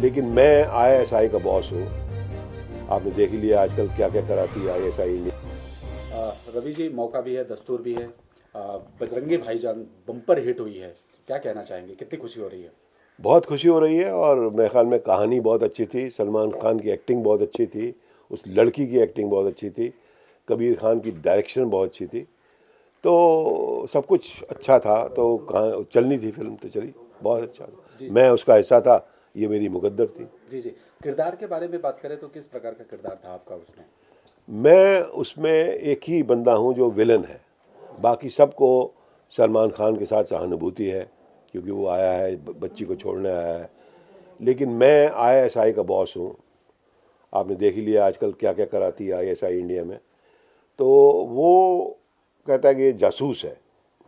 लेकिन मैं आईएसआई का बॉस हूँ। आपने देख ही लिया आजकल क्या क्या कराती है आईएसआई इंडिया। रवि जी, मौका भी है, दस्तूर भी है। बजरंगी भाईजान बम्पर हिट हुई है, क्या कहना चाहेंगे, कितनी खुशी हो रही है? बहुत खुशी हो रही है और मेरे ख्याल में कहानी बहुत अच्छी थी, सलमान खान की एक्टिंग बहुत अच्छी थी, उस लड़की की एक्टिंग बहुत अच्छी थी, कबीर खान की डायरेक्शन बहुत अच्छी थी। तो सब कुछ अच्छा था, तो कहाँ चलनी थी फिल्म तो चली, बहुत अच्छा था। जी मैं उसका हिस्सा था, ये मेरी मुकद्दर थी। जी जी। किरदार के बारे में बात करें तो किस प्रकार का किरदार था आपका उसमें? मैं उसमें एक ही बंदा हूँ जो विलन है, बाकी सबको सलमान खान के साथ सहानुभूति है क्योंकि वो आया है, बच्ची को छोड़ने आया है। लेकिन मैं आईएसआई का बॉस हूँ। आपने देख ही लिया आजकल क्या क्या कराती है आईएसआई इंडिया में। तो वो कहता है कि ये जासूस है,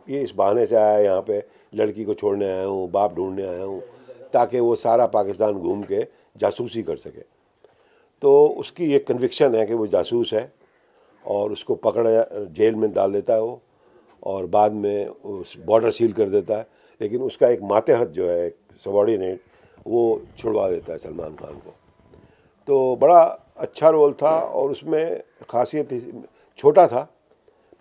ये इस बहाने से आया है यहाँ पे, लड़की को छोड़ने आया हूँ, बाप ढूंढने आया हूँ, ताकि वो सारा पाकिस्तान घूम के जासूसी कर सके। तो उसकी एक कन्विक्शन है कि वो जासूस है और उसको पकड़ जेल में डाल देता है वो, और बाद में उस बॉर्डर सील कर देता है। लेकिन उसका एक मातहत जो है, एक सबॉर्डिनेट, वो छुड़वा देता है सलमान खान को। तो बड़ा अच्छा रोल था और उसमें खासियत छोटा था,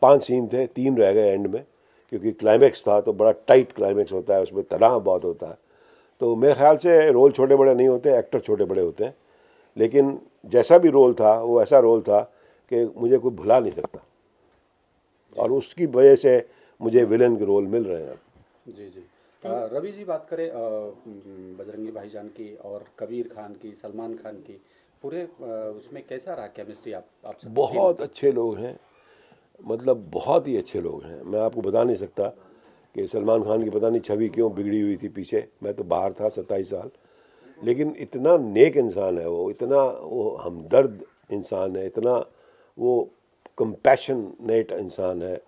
5 सीन थे, 3 रह गए एंड में क्योंकि क्लाइमैक्स था, तो बड़ा टाइट क्लाइमैक्स होता है, उसमें तनाव बहुत होता है। तो मेरे ख्याल से रोल छोटे बड़े नहीं होते, एक्टर छोटे बड़े होते हैं। लेकिन जैसा भी रोल था वो ऐसा रोल था कि मुझे कोई भुला नहीं सकता, जी और उसकी वजह से मुझे विलन के रोल मिल रहे हैं। जी जी। रवि जी, बात करें बजरंगी भाईजान की और कबीर खान की, सलमान खान की, पूरे उसमें कैसा रहा केमिस्ट्री आप सबकी तीनों बहुत की? अच्छे लोग हैं, मतलब बहुत ही अच्छे लोग हैं। मैं आपको बता नहीं सकता कि सलमान खान की पता नहीं छवि क्यों बिगड़ी हुई थी पीछे, मैं तो बाहर था 27 साल। लेकिन इतना नेक इंसान है वो, इतना वो हमदर्द इंसान है, इतना वो कंपैशनेट इंसान है,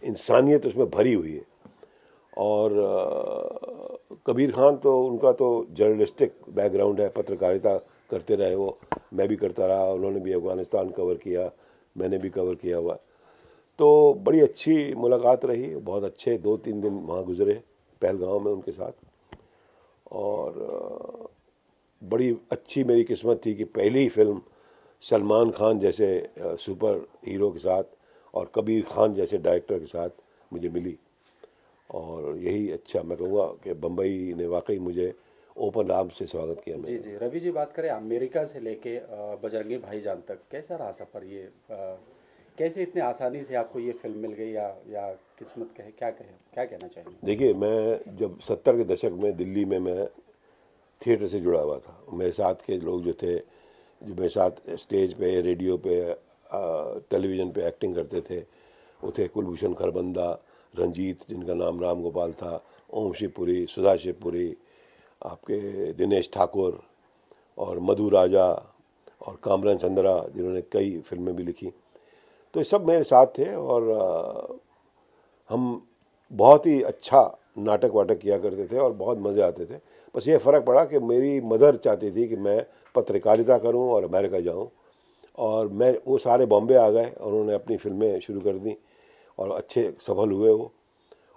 इंसानियत उसमें भरी हुई है। और कबीर खान तो उनका तो जर्नलिस्टिक बैकग्राउंड है, पत्रकारिता करते रहे वो, मैं भी करता रहा, उन्होंने भी अफ़गानिस्तान कवर किया, मैंने भी कवर किया हुआ। तो बड़ी अच्छी मुलाकात रही, बहुत अच्छे 2-3 दिन वहाँ गुजरे पहलगांव में उनके साथ। और बड़ी अच्छी मेरी किस्मत थी कि पहली फिल्म सलमान खान जैसे सुपर हीरो के साथ और कबीर खान जैसे डायरेक्टर के साथ मुझे मिली। और यही अच्छा मैं कहूँगा कि बम्बई ने वाकई मुझे ओपन आर्म से स्वागत किया जी मेरा। जी। रवि जी, बात करें अमेरिका से लेके बजरंगी भाईजान तक, कैसा रहा सफ़र ये? कैसे इतने आसानी से आपको ये फिल्म मिल गई, या किस्मत कहे, क्या कहना चाहेंगे? देखिए, मैं जब 70 के दशक में दिल्ली में मैं थिएटर से जुड़ा हुआ था, मेरे साथ के लोग जो थे, जो मेरे साथ स्टेज पे, रेडियो पे, टेलीविज़न पे एक्टिंग करते थे, वो थे कुलभूषण खरबंदा, रंजीत जिनका नाम राम गोपाल था, ओम शिवपुरी, सुधा शिवपुरी, आपके दिनेश ठाकुर और मधु राजा और कामरान चंद्रा जिन्होंने कई फिल्में भी लिखी। तो ये सब मेरे साथ थे और हम बहुत ही अच्छा नाटक वाटक किया करते थे और बहुत मज़े आते थे। बस ये फ़र्क पड़ा कि मेरी मदर चाहती थी कि मैं पत्रकारिता करूं और अमेरिका जाऊं, और मैं वो सारे बॉम्बे आ गए और उन्होंने अपनी फिल्में शुरू कर दी और अच्छे सफल हुए वो।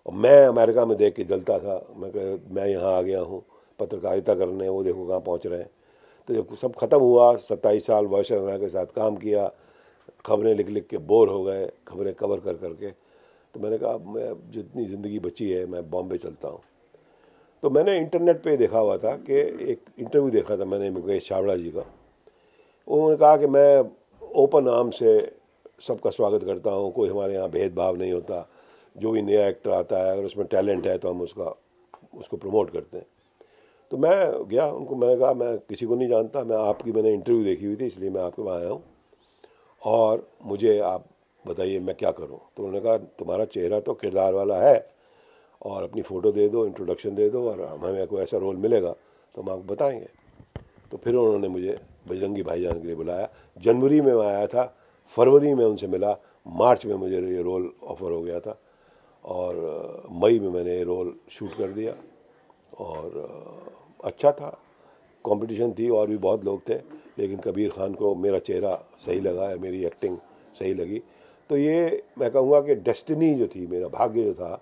और मैं अमेरिका में देख के जलता था, मैं यहाँ आ गया हूँ पत्रकारिता करने, वो देखो कहाँ पहुँच रहे हैं। तो जब सब खत्म हुआ, 27 साल वॉइस ऑफ अमेरिका के साथ काम किया, खबरें लिख लिख के बोर हो गए, खबरें कवर कर करके, तो मैंने कहा अब मैं जितनी ज़िंदगी बची है मैं बॉम्बे चलता हूँ। तो मैंने इंटरनेट पे देखा हुआ था कि एक इंटरव्यू देखा था मैंने मुकेश छाबड़ा जी का। उन्होंने कहा कि मैं ओपन आर्म से सबका स्वागत करता हूँ, कोई हमारे यहाँ भेदभाव नहीं होता, जो भी नया एक्टर आता है अगर उसमें टैलेंट है तो हम उसको प्रमोट करते हैं। तो मैं गया उनको, मैंने कहा मैं किसी को नहीं जानता, मैंने इंटरव्यू देखी हुई थी इसलिए मैं आपके वहाँ आया हूँ और मुझे आप बताइए मैं क्या करूं। तो उन्होंने कहा तुम्हारा चेहरा तो किरदार वाला है, और अपनी फ़ोटो दे दो, इंट्रोडक्शन दे दो, और हमें कोई ऐसा रोल मिलेगा तो हम आपको बताएंगे। तो फिर उन्होंने मुझे बजरंगी भाईजान के लिए बुलाया। जनवरी में मैं आया था, फरवरी में उनसे मिला, मार्च में मुझे ये रोल ऑफ़र हो गया था, और मई में मैंने ये रोल शूट कर दिया। और अच्छा था, कंपटीशन थी और भी बहुत लोग थे, लेकिन कबीर खान को मेरा चेहरा सही लगा है, मेरी एक्टिंग सही लगी। तो ये मैं कहूँगा कि डेस्टिनी जो थी, मेरा भाग्य जो था,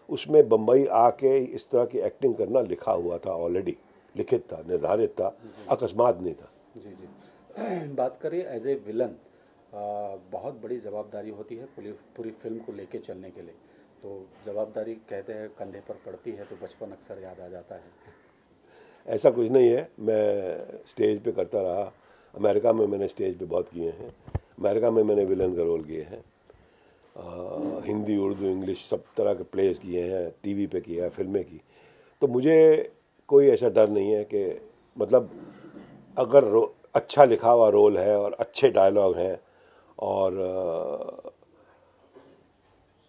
उसमें बम्बई आके इस तरह की एक्टिंग करना लिखा हुआ था ऑलरेडी। लिखित था, निर्धारित था, अकस्मात नहीं था। जी जी। बात करें एज ए विलन, बहुत बड़ी जवाबदारी होती है पूरी पूरी फिल्म को लेके चलने के लिए। तो जवाबदारी कहते हैं कंधे पर पड़ती है तो बचपन अक्सर याद आ जाता है। ऐसा कुछ नहीं है, मैं स्टेज पे करता रहा। अमेरिका में मैंने स्टेज पे बहुत किए हैं, अमेरिका में मैंने विलन का रोल किए हैं। हिंदी, उर्दू, इंग्लिश सब तरह के प्लेस किए हैं, टीवी पे किया है, फिल्में की। तो मुझे कोई ऐसा डर नहीं है कि मतलब अगर अच्छा लिखा हुआ रोल है और अच्छे डायलॉग हैं और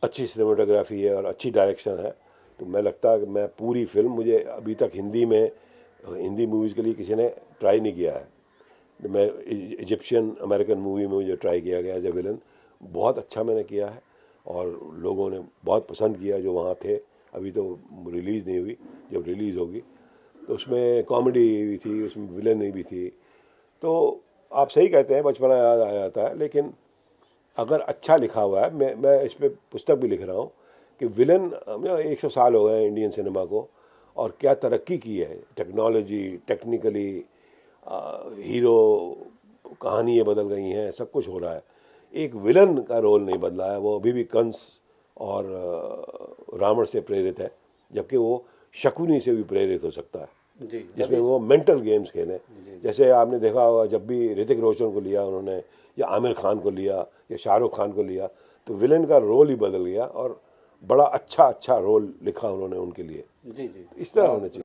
अच्छी सिनेमेटोग्राफी है और अच्छी डायरेक्शन है, तो मैं लगता है कि मैं पूरी फिल्म, मुझे अभी तक हिंदी मूवीज़ के लिए किसी ने ट्राई नहीं किया है। मैं इजिप्शियन अमेरिकन मूवी में मुझे ट्राई किया गया एज ए विलन, बहुत अच्छा मैंने किया है और लोगों ने बहुत पसंद किया जो वहाँ थे। अभी तो रिलीज़ नहीं हुई, जब रिलीज़ होगी तो उसमें कॉमेडी भी थी, उसमें विलन भी थी। तो आप सही कहते हैं, बचपना याद आ जाता है, लेकिन अगर अच्छा लिखा हुआ है, मैं इस पर पुस्तक भी लिख रहा हूँ कि विलन, 100 साल हो गए हैं इंडियन सिनेमा को और क्या तरक्की की है टेक्नोलॉजी, टेक्निकली, हीरो, कहानियाँ बदल गई हैं, सब कुछ हो रहा है। एक विलन का रोल नहीं बदला है, वो अभी भी कंस और रावण से प्रेरित है, जबकि वो शकुनी से भी प्रेरित हो सकता है, जी, जिसमें वो मेंटल गेम्स खेलें। जैसे आपने देखा होगा, जब भी ऋतिक रोशन को लिया उन्होंने, या आमिर खान को लिया, या शाहरुख खान को लिया, तो विलेन का रोल ही बदल गया और बड़ा अच्छा रोल लिखा उन्होंने उनके लिए। जी जी। इस तरह होना चाहिए।